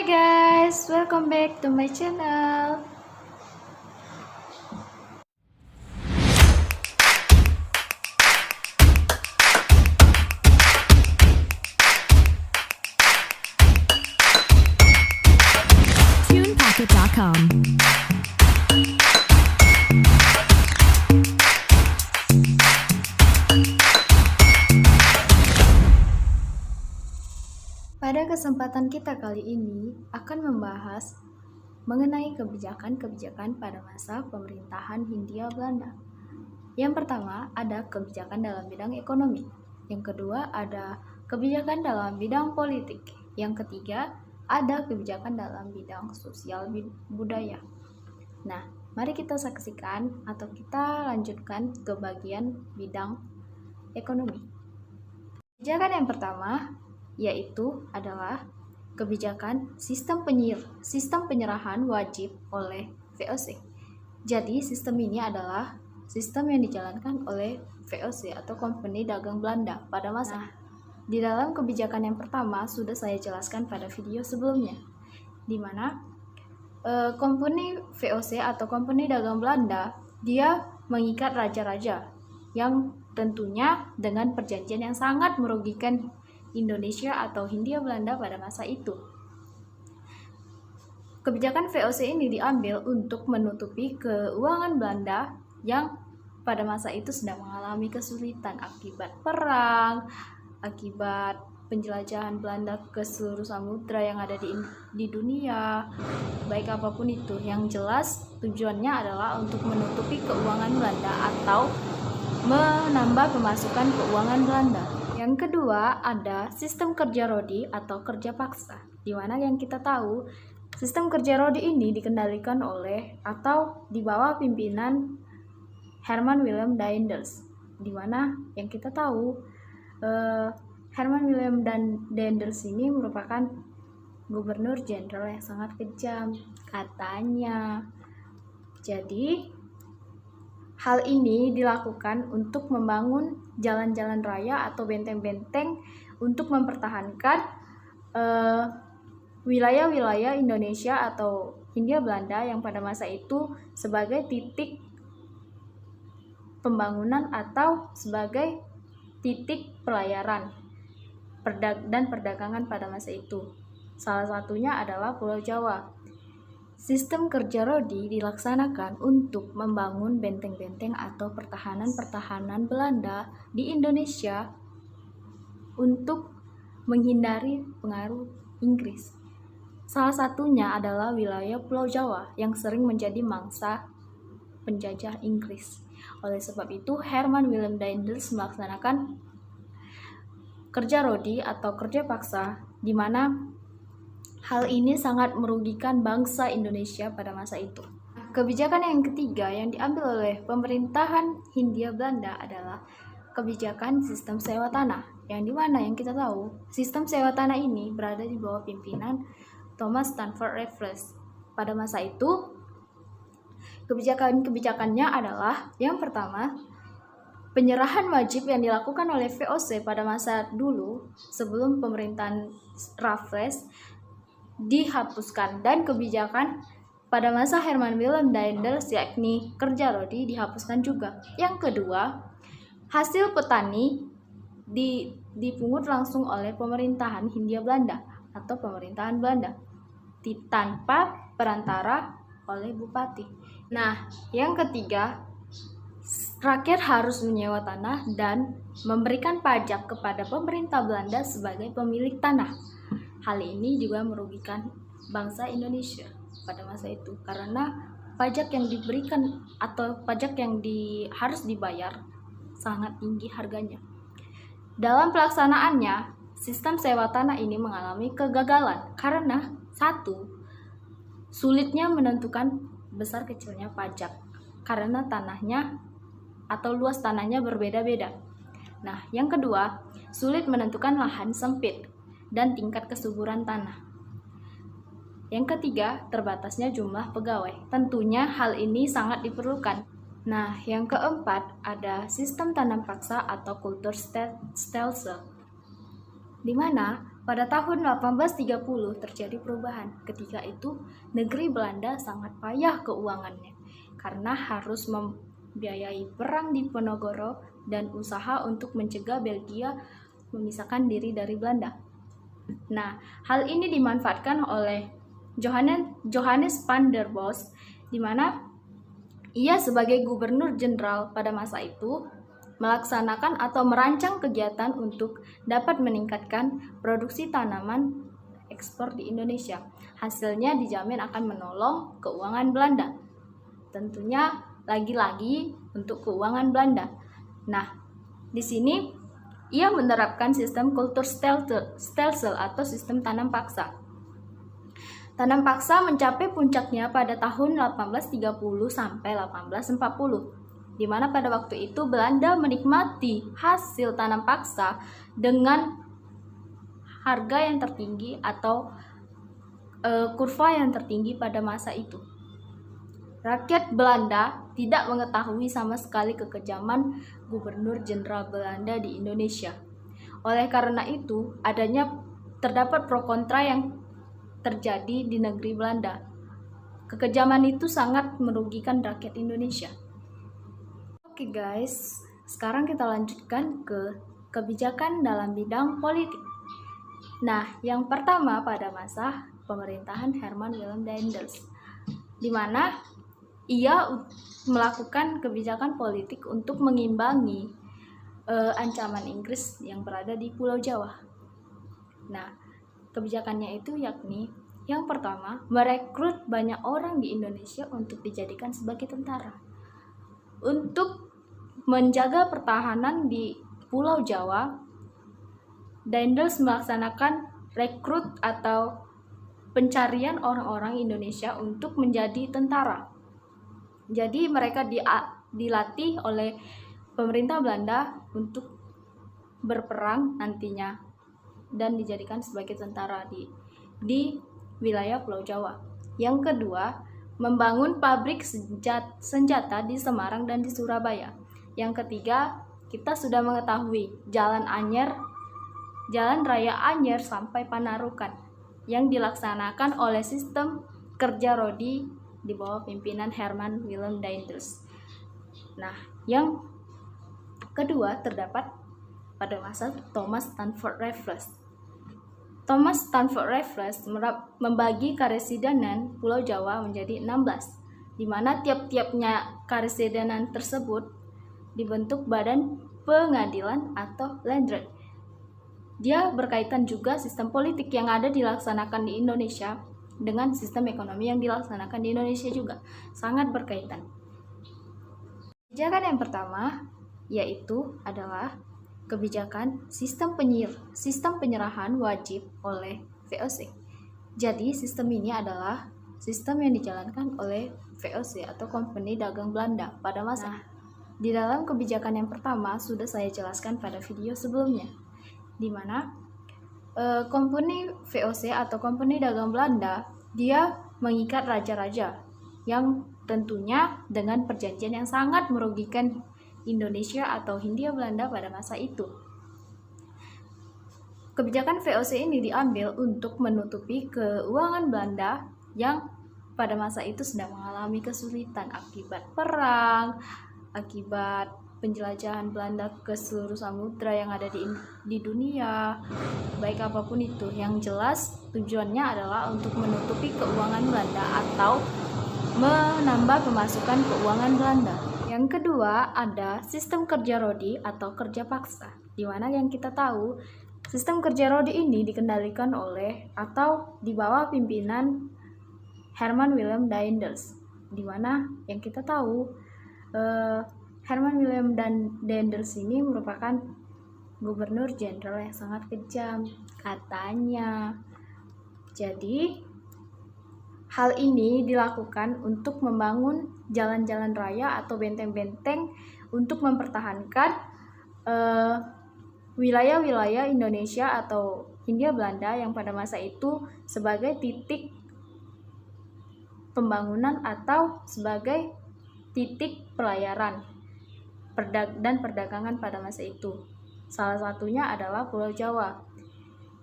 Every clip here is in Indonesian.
Hi guys, welcome back to my channel. TunePocket.com. Pada kesempatan kita kali ini akan membahas mengenai kebijakan-kebijakan pada masa pemerintahan Hindia Belanda. Yang pertama ada kebijakan dalam bidang ekonomi. Yang kedua ada kebijakan dalam bidang politik. Yang ketiga ada kebijakan dalam bidang sosial budaya. Nah, mari kita saksikan atau kita lanjutkan ke bagian bidang ekonomi. Kebijakan yang pertama yaitu adalah kebijakan sistem penyerahan wajib oleh VOC. Jadi sistem ini adalah sistem yang dijalankan oleh VOC atau Company Dagang Belanda pada masa. Di dalam kebijakan yang pertama sudah saya jelaskan pada video sebelumnya, di mana Company VOC atau Company Dagang Belanda dia mengikat raja-raja yang tentunya dengan perjanjian yang sangat merugikan Indonesia atau Hindia Belanda pada masa itu. Kebijakan VOC ini diambil untuk menutupi keuangan Belanda yang pada masa itu sedang mengalami kesulitan akibat perang, akibat penjelajahan Belanda ke seluruh samudra yang ada di dunia. Baik apapun itu, yang jelas tujuannya adalah untuk menutupi keuangan Belanda atau menambah pemasukan keuangan Belanda. Yang kedua ada sistem kerja rodi atau kerja paksa, di mana yang kita tahu sistem kerja rodi ini dikendalikan oleh atau di bawah pimpinan Herman Willem Daendels, di mana yang kita tahu Herman Willem Daendels ini merupakan gubernur jenderal yang sangat kejam katanya. Jadi hal ini dilakukan untuk membangun jalan-jalan raya atau benteng-benteng untuk mempertahankan wilayah-wilayah Indonesia atau Hindia Belanda yang pada masa itu sebagai titik pembangunan atau sebagai titik pelayaran dan perdagangan pada masa itu. Salah satunya adalah Pulau Jawa. Sistem kerja rodi dilaksanakan untuk membangun benteng-benteng atau pertahanan-pertahanan Belanda di Indonesia untuk menghindari pengaruh Inggris. Salah satunya adalah wilayah Pulau Jawa yang sering menjadi mangsa penjajah Inggris. Oleh sebab itu, Herman Willem Daendels melaksanakan kerja rodi atau kerja paksa, di mana hal ini sangat merugikan bangsa Indonesia pada masa itu. Kebijakan yang ketiga yang diambil oleh pemerintahan Hindia Belanda adalah kebijakan sistem sewa tanah, yang dimana yang kita tahu sistem sewa tanah ini berada di bawah pimpinan Thomas Stamford Raffles. Pada masa itu kebijakannya adalah yang pertama, penyerahan wajib yang dilakukan oleh VOC pada masa dulu sebelum pemerintahan Raffles dihapuskan, dan kebijakan pada masa Herman Willem Daendels yakni kerja rodi dihapuskan juga. Yang kedua, hasil petani dipungut langsung oleh pemerintahan Hindia Belanda atau pemerintahan Belanda tanpa perantara oleh bupati. Nah, yang ketiga, rakyat harus menyewa tanah dan memberikan pajak kepada pemerintah Belanda sebagai pemilik tanah. Hal ini juga merugikan bangsa Indonesia pada masa itu karena pajak yang diberikan atau pajak yang harus dibayar sangat tinggi harganya. Dalam pelaksanaannya, sistem sewa tanah ini mengalami kegagalan karena satu, sulitnya menentukan besar kecilnya pajak karena tanahnya atau luas tanahnya berbeda-beda. Nah, yang kedua, sulit menentukan lahan sempit dan tingkat kesuburan tanah. Yang ketiga, terbatasnya jumlah pegawai. Tentunya hal ini sangat diperlukan. Nah, yang keempat ada sistem tanam paksa atau kultur stelsel, di mana Pada tahun 1830 terjadi perubahan. Ketika itu negeri Belanda sangat payah keuangannya karena harus membiayai perang di Ponorogo dan usaha untuk mencegah Belgia memisahkan diri dari Belanda. Nah, hal ini dimanfaatkan oleh Johannes van der Bos, di mana ia sebagai gubernur jenderal pada masa itu melaksanakan atau merancang kegiatan untuk dapat meningkatkan produksi tanaman ekspor di Indonesia. Hasilnya dijamin akan menolong keuangan Belanda. Tentunya lagi-lagi untuk keuangan Belanda. Nah, di sini ia menerapkan sistem kulturstelsel atau sistem tanam paksa. Tanam paksa mencapai puncaknya pada tahun 1830 sampai 1840, di mana pada waktu itu Belanda menikmati hasil tanam paksa dengan harga yang tertinggi atau kurva yang tertinggi pada masa itu. Rakyat Belanda tidak mengetahui sama sekali kekejaman Gubernur Jenderal Belanda di Indonesia. Oleh karena itu, terdapat pro kontra yang terjadi di negeri Belanda. Kekejaman itu sangat merugikan rakyat Indonesia. Oke guys, sekarang kita lanjutkan ke kebijakan dalam bidang politik. Nah, yang pertama pada masa pemerintahan Herman Willem Daendels, di mana ia melakukan kebijakan politik untuk mengimbangi ancaman Inggris yang berada di Pulau Jawa. Nah, kebijakannya itu yakni yang pertama, merekrut banyak orang di Indonesia untuk dijadikan sebagai tentara. Untuk menjaga pertahanan di Pulau Jawa, Daendels melaksanakan rekrut atau pencarian orang-orang Indonesia untuk menjadi tentara. Jadi mereka dilatih oleh pemerintah Belanda untuk berperang nantinya dan dijadikan sebagai tentara di wilayah Pulau Jawa. Yang kedua, membangun pabrik senjata di Semarang dan di Surabaya. Yang ketiga, kita sudah mengetahui Jalan Raya Anyer sampai Panarukan yang dilaksanakan oleh sistem kerja rodi di bawah pimpinan Herman Willem Daendels. Nah, yang kedua terdapat pada masa Thomas Stamford Raffles. Thomas Stamford Raffles membagi karesidenan Pulau Jawa menjadi 16, di mana tiap-tiapnya karesidenan tersebut dibentuk badan pengadilan atau Landrat. Dia berkaitan juga sistem politik yang ada dilaksanakan di Indonesia dengan sistem ekonomi yang dilaksanakan di Indonesia juga sangat berkaitan. Kebijakan yang pertama yaitu adalah kebijakan sistem penyerahan wajib oleh VOC. Jadi sistem ini adalah sistem yang dijalankan oleh VOC atau Company Dagang Belanda pada masa. Di dalam kebijakan yang pertama sudah saya jelaskan pada video sebelumnya, di mana Company VOC atau Company Dagang Belanda dia mengikat raja-raja yang tentunya dengan perjanjian yang sangat merugikan Indonesia atau Hindia Belanda pada masa itu. Kebijakan VOC ini diambil untuk menutupi keuangan Belanda yang pada masa itu sedang mengalami kesulitan akibat perang, akibat penjelajahan Belanda ke seluruh samudra yang ada di dunia, baik apapun itu. Yang jelas tujuannya adalah untuk menutupi keuangan Belanda atau menambah pemasukan keuangan Belanda. Yang kedua ada sistem kerja rodi atau kerja paksa, di mana yang kita tahu sistem kerja rodi ini dikendalikan oleh atau di bawah pimpinan Herman Willem Daendels, di mana yang kita tahu Herman Willem Daendels ini merupakan gubernur jenderal yang sangat kejam katanya. Jadi hal ini dilakukan untuk membangun jalan-jalan raya atau benteng-benteng untuk mempertahankan wilayah-wilayah Indonesia atau Hindia Belanda yang pada masa itu sebagai titik pembangunan atau sebagai titik pelayaran dan perdagangan pada masa itu. Salah satunya adalah Pulau Jawa.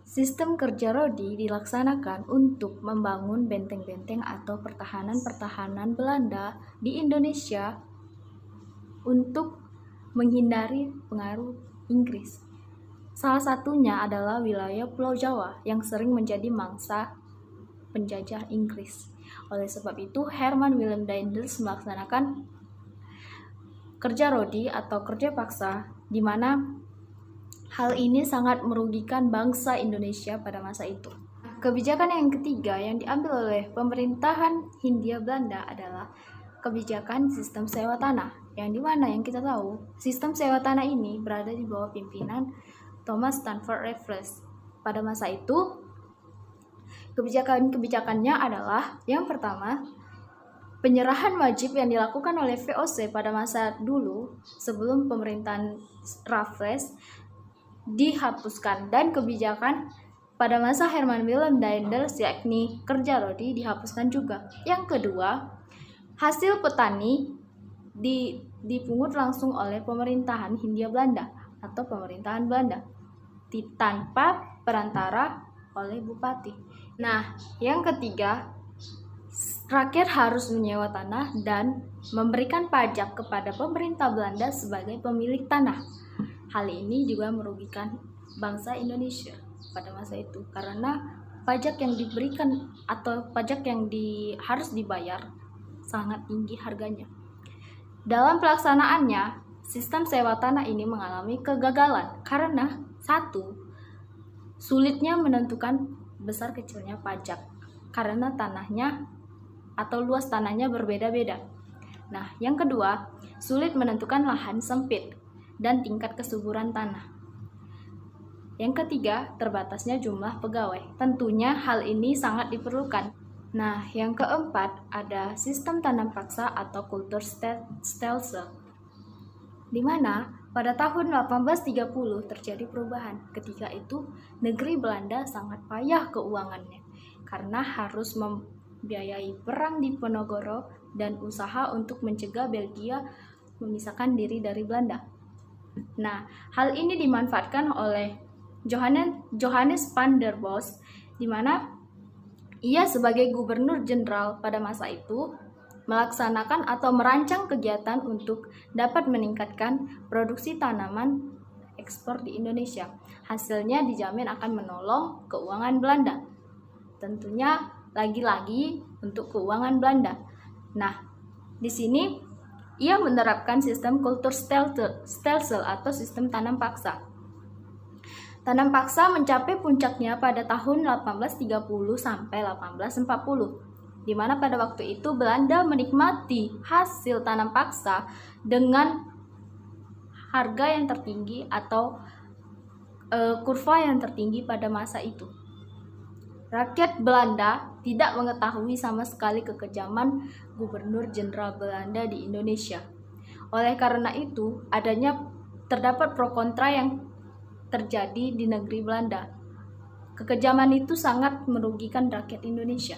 Sistem kerja Rodi dilaksanakan untuk membangun benteng-benteng atau pertahanan-pertahanan Belanda di Indonesia untuk menghindari pengaruh Inggris. Salah satunya adalah wilayah Pulau Jawa yang sering menjadi mangsa penjajah Inggris. Oleh sebab itu, Herman Willem Daendels melaksanakan kerja Rodi atau kerja paksa, di mana hal ini sangat merugikan bangsa Indonesia pada masa itu. Kebijakan yang ketiga yang diambil oleh pemerintahan Hindia Belanda adalah kebijakan sistem sewa tanah, yang dimana yang kita tahu sistem sewa tanah ini berada di bawah pimpinan Thomas Stamford Raffles. Pada masa itu, kebijakan-kebijakannya adalah yang pertama, penyerahan wajib yang dilakukan oleh VOC pada masa dulu sebelum pemerintahan Raffles dihapuskan, dan kebijakan pada masa Herman Willem Daendels yakni kerja Rodi dihapuskan juga. Yang kedua, hasil petani dipungut langsung oleh pemerintahan Hindia Belanda atau pemerintahan Belanda tanpa perantara oleh bupati. Nah, yang ketiga, rakyat harus menyewa tanah dan memberikan pajak kepada pemerintah Belanda sebagai pemilik tanah. Hal ini juga merugikan bangsa Indonesia pada masa itu karena pajak yang diberikan atau pajak yang harus dibayar sangat tinggi harganya. Dalam pelaksanaannya, sistem sewa tanah ini mengalami kegagalan karena satu, sulitnya menentukan besar kecilnya pajak karena tanahnya atau luas tanahnya berbeda-beda. Nah, yang kedua, sulit menentukan lahan sempit dan tingkat kesuburan tanah. Yang ketiga, terbatasnya jumlah pegawai. Tentunya hal ini sangat diperlukan. Nah, yang keempat ada sistem tanam paksa atau kultur stelsel, di mana pada tahun 1830 terjadi perubahan. Ketika itu, negeri Belanda sangat payah keuangannya karena harus membiayai perang di Ponorogo dan usaha untuk mencegah Belgia memisahkan diri dari Belanda. Nah, hal ini dimanfaatkan oleh Johannes van der Bos, di mana ia sebagai gubernur jenderal pada masa itu melaksanakan atau merancang kegiatan untuk dapat meningkatkan produksi tanaman ekspor di Indonesia. Hasilnya dijamin akan menolong keuangan Belanda. Tentunya lagi-lagi untuk keuangan Belanda. Nah, di sini ia menerapkan sistem kultur stelsel atau sistem tanam paksa. Tanam paksa mencapai puncaknya pada tahun 1830 sampai 1840, di mana pada waktu itu Belanda menikmati hasil tanam paksa dengan harga yang tertinggi atau kurva yang tertinggi pada masa itu. Rakyat Belanda tidak mengetahui sama sekali kekejaman Gubernur Jenderal Belanda di Indonesia. Oleh karena itu, terdapat pro kontra yang terjadi di negeri Belanda. Kekejaman itu sangat merugikan rakyat Indonesia.